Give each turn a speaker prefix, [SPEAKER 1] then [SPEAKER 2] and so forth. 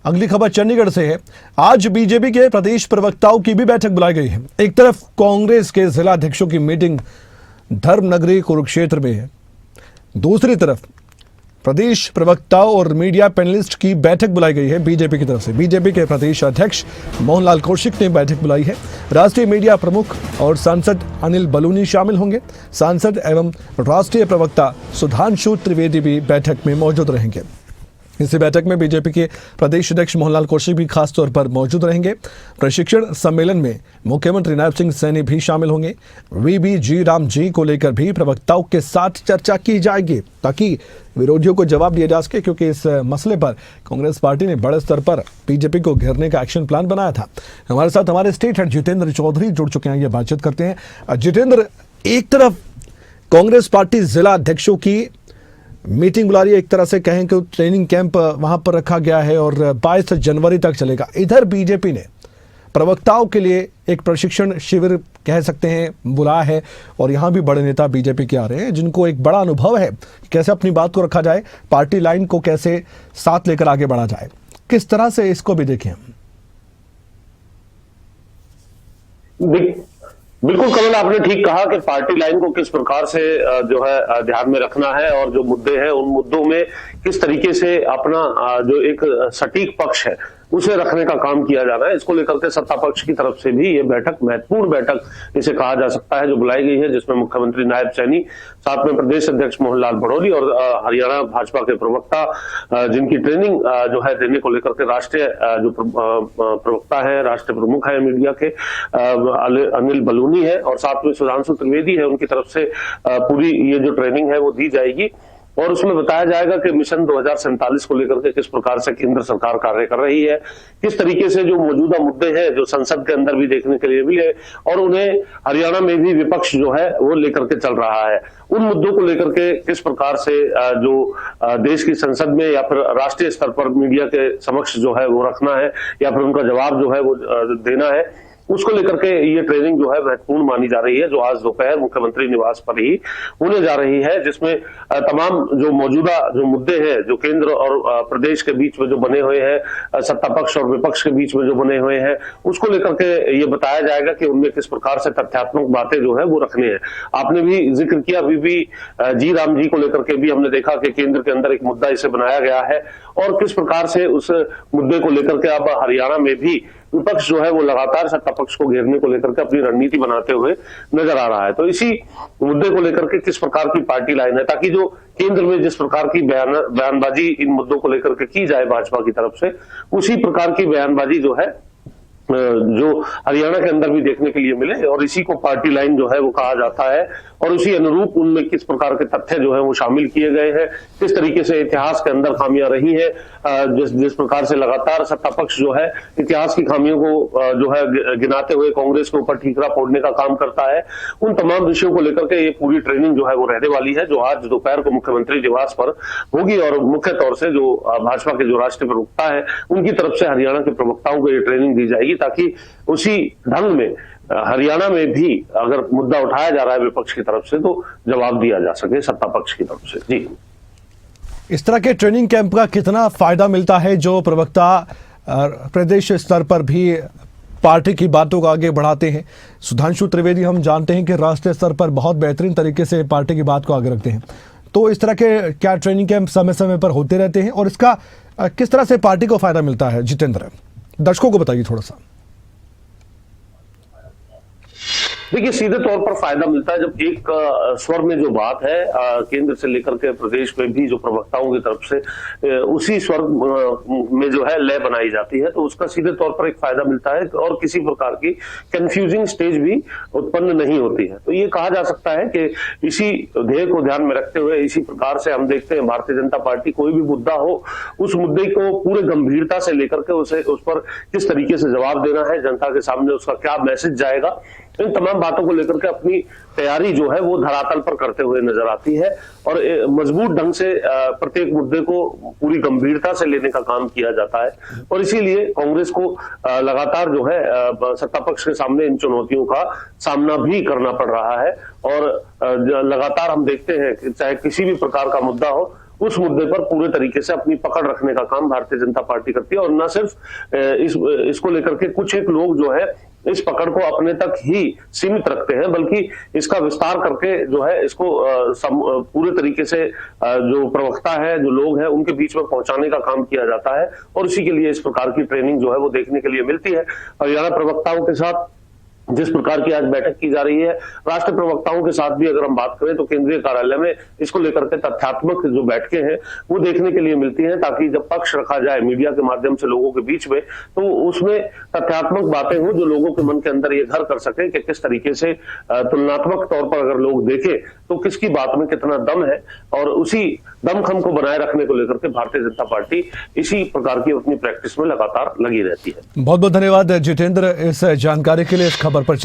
[SPEAKER 1] अगली खबर चंडीगढ़ से है। आज बीजेपी के प्रदेश प्रवक्ताओं की भी बैठक बुलाई गई है। एक तरफ कांग्रेस के जिला अध्यक्षों की मीटिंग धर्मनगरी कुरुक्षेत्र में है, दूसरी तरफ प्रदेश प्रवक्ताओं और मीडिया पैनलिस्ट की बैठक बुलाई गई है बीजेपी की तरफ से। बीजेपी के प्रदेश अध्यक्ष मोहनलाल कौशिक ने बैठक बुलाई है। राष्ट्रीय मीडिया प्रमुख और सांसद अनिल बलूनी शामिल होंगे। सांसद एवं राष्ट्रीय प्रवक्ता सुधांशु त्रिवेदी भी बैठक में मौजूद रहेंगे। इसी बैठक में बीजेपी के प्रदेश अध्यक्ष मोहनलाल कौशिक भी खास तौर पर मौजूद रहेंगे। प्रशिक्षण सम्मेलन में मुख्यमंत्री नायब सिंह सैनी भी शामिल होंगे। वीबी जी राम जी को लेकर भी प्रवक्ताओं के साथ चर्चा की जाएगी ताकि विरोधियों को जवाब दिया जा सके, क्योंकि इस मसले पर कांग्रेस पार्टी ने बड़े स्तर पर बीजेपी को घेरने का एक्शन प्लान बनाया था। हमारे साथ हमारे स्टेट हेड जितेंद्र चौधरी जुड़ चुके हैं, ये बातचीत करते हैं। जितेंद्र, एक तरफ कांग्रेस पार्टी जिला अध्यक्षों की मीटिंग बुला रही है, एक तरह से कहें कि ट्रेनिंग कैंप वहां पर रखा गया है और 22 जनवरी तक चलेगा। इधर बीजेपी ने प्रवक्ताओं के लिए एक प्रशिक्षण शिविर कह सकते हैं बुलाया है और यहां भी बड़े नेता बीजेपी के आ रहे हैं जिनको एक बड़ा अनुभव है कैसे अपनी बात को रखा जाए, पार्टी लाइन को कैसे साथ लेकर आगे बढ़ा जाए। किस तरह से इसको भी देखें हम?
[SPEAKER 2] बिल्कुल कमल, आपने ठीक कहा कि पार्टी लाइन को किस प्रकार से जो है ध्यान में रखना है और जो मुद्दे हैं उन मुद्दों में किस तरीके से अपना जो एक सटीक पक्ष है उसे रखने का काम किया जाना है। इसको लेकर के सत्ता पक्ष की तरफ से भी ये बैठक, महत्वपूर्ण बैठक इसे कहा जा सकता है, जो बुलाई गई है, जिसमें मुख्यमंत्री नायब सैनी, साथ में प्रदेश अध्यक्ष मोहनलाल भड़ोली और हरियाणा भाजपा के प्रवक्ता जिनकी ट्रेनिंग जो है देने को लेकर के राष्ट्रीय जो प्रवक्ता है, राष्ट्रीय प्रमुख है मीडिया के अनिल बलूनी है और साथ में सुधांशु त्रिवेदी है, उनकी तरफ से पूरी ये जो ट्रेनिंग है वो दी जाएगी और उसमें बताया जाएगा कि मिशन 2047 को लेकर के किस प्रकार से केंद्र सरकार कार्य कर रही है, किस तरीके से जो मौजूदा मुद्दे हैं जो संसद के अंदर भी देखने के लिए मिले और उन्हें हरियाणा में भी विपक्ष जो है वो लेकर के चल रहा है, उन मुद्दों को लेकर के किस प्रकार से जो देश की संसद में या फिर राष्ट्रीय स्तर पर मीडिया के समक्ष जो है वो रखना है या फिर उनका जवाब जो है वो देना है, उसको लेकर के ये ट्रेनिंग जो है महत्वपूर्ण मानी जा रही है, जो आज दोपहर मुख्यमंत्री निवास पर ही होने जा रही है, जिसमें तमाम जो मौजूदा जो मुद्दे हैं जो केंद्र और प्रदेश के बीच में जो बने हुए हैं, सत्ता पक्ष और विपक्ष के बीच में जो बने हुए हैं, उसको लेकर के ये बताया जाएगा कि उनमें किस प्रकार से तथ्यात्मक बातें जो है वो रखनी है। आपने भी जिक्र किया बीबी जी राम जी को लेकर के भी हमने देखा कि केंद्र के अंदर एक मुद्दा इसे बनाया गया है और किस प्रकार से उस मुद्दे को लेकर के अब हरियाणा में भी विपक्ष जो है वो लगातार सत्ता पक्ष को घेरने को लेकर के अपनी रणनीति बनाते हुए नजर आ रहा है। तो इसी मुद्दे को लेकर के किस प्रकार की पार्टी लाइन है ताकि जो केंद्र में जिस प्रकार की बयानबाजी इन मुद्दों को लेकर के की जाए भाजपा की तरफ से, उसी प्रकार की बयानबाजी जो है जो हरियाणा के अंदर भी देखने के लिए मिले और इसी को पार्टी लाइन जो है वो कहा जाता है और उसी अनुरूप उनमें किस प्रकार के तथ्य जो है वो शामिल किए गए हैं, किस तरीके से इतिहास के अंदर खामियां रही है, जिस प्रकार से लगातार सत्ता पक्ष जो है इतिहास की खामियों को जो है गिनाते हुए कांग्रेस के ऊपर ठीकरा फोड़ने का काम करता है, उन तमाम विषयों को लेकर के ये पूरी ट्रेनिंग जो है वो रहने वाली है, जो आज दोपहर को मुख्यमंत्री निवास पर होगी और मुख्य तौर से जो भाजपा के जो राष्ट्रीय प्रवक्ता है उनकी तरफ से हरियाणा के प्रवक्ताओं को ये ट्रेनिंग दी जाएगी ताकि उसी ढंग में हरियाणा में भी अगर मुद्दा उठाया जा रहा है विपक्ष की तरफ से तो जवाब दिया जा सके सत्ता पक्ष की तरफ से। जी,
[SPEAKER 1] इस तरह के ट्रेनिंग कैंप का कितना फायदा मिलता है जो प्रवक्ता प्रदेश स्तर पर भी पार्टी की बातों को आगे बढ़ाते हैं? सुधांशु त्रिवेदी हम जानते हैं कि राष्ट्रीय स्तर पर बहुत बेहतरीन तरीके से पार्टी की बात को आगे रखते हैं, तो इस तरह के क्या ट्रेनिंग कैंप समय समय पर होते रहते हैं और इसका किस तरह से पार्टी को फायदा मिलता है? जितेंद्र, दर्शकों को बताइए थोड़ा सा।
[SPEAKER 2] देखिए, सीधे तौर पर फायदा मिलता है जब एक स्वर में जो बात है केंद्र से लेकर के प्रदेश में भी जो प्रवक्ताओं की तरफ से उसी स्वर में जो है लय बनाई जाती है, तो उसका सीधे तौर पर एक फायदा मिलता है और किसी प्रकार की कंफ्यूजिंग स्टेज भी उत्पन्न नहीं होती है। तो ये कहा जा सकता है कि इसी ध्येय को ध्यान में रखते हुए इसी प्रकार से हम देखते हैं भारतीय जनता पार्टी कोई भी मुद्दा हो उस मुद्दे को पूरे गंभीरता से लेकर के उसे उस पर किस तरीके से जवाब देना है, जनता के सामने उसका क्या मैसेज जाएगा, इन तमाम बातों को लेकर के अपनी तैयारी जो है वो धरातल पर करते हुए नजर आती है और मजबूत ढंग से प्रत्येक मुद्दे को पूरी गंभीरता से लेने का काम किया जाता है और इसीलिए कांग्रेस को लगातार जो है सत्ता पक्ष के सामने इन चुनौतियों का सामना भी करना पड़ रहा है और लगातार हम देखते हैं कि चाहे किसी भी प्रकार का मुद्दा हो उस मुद्दे पर पूरे तरीके से अपनी पकड़ रखने का काम भारतीय जनता पार्टी करती है। और न सिर्फ इसको लेकर के कुछ एक लोग जो है इस पकड़ को अपने तक ही सीमित रखते हैं, बल्कि इसका विस्तार करके जो है इसको पूरे तरीके से जो प्रवक्ता है, जो लोग हैं, उनके बीच में पहुंचाने का काम किया जाता है। और इसी के लिए इस प्रकार की ट्रेनिंग जो है वो देखने के लिए मिलती है। हरियाणा प्रवक्ताओं के साथ जिस प्रकार की आज बैठक की जा रही है, राष्ट्रीय प्रवक्ताओं के साथ भी अगर हम बात करें तो केंद्रीय कार्यालय में इसको लेकर के तथ्यात्मक जो बैठकें हैं वो देखने के लिए मिलती हैं, ताकि जब पक्ष रखा जाए मीडिया के माध्यम से लोगों के बीच में, तो उसमें तथ्यात्मक बातें हो जो लोगों के मन के अंदर ये घर कर सके कि किस तरीके से तुलनात्मक तौर पर अगर लोग देखें तो किसकी बात में कितना दम है। और उसी दमखम को बनाए रखने को लेकर के भारतीय जनता पार्टी इसी प्रकार की अपनी प्रैक्टिस में लगातार लगी रहती है।
[SPEAKER 1] बहुत बहुत धन्यवाद जितेंद्र इस जानकारी के लिए। इस खबर पर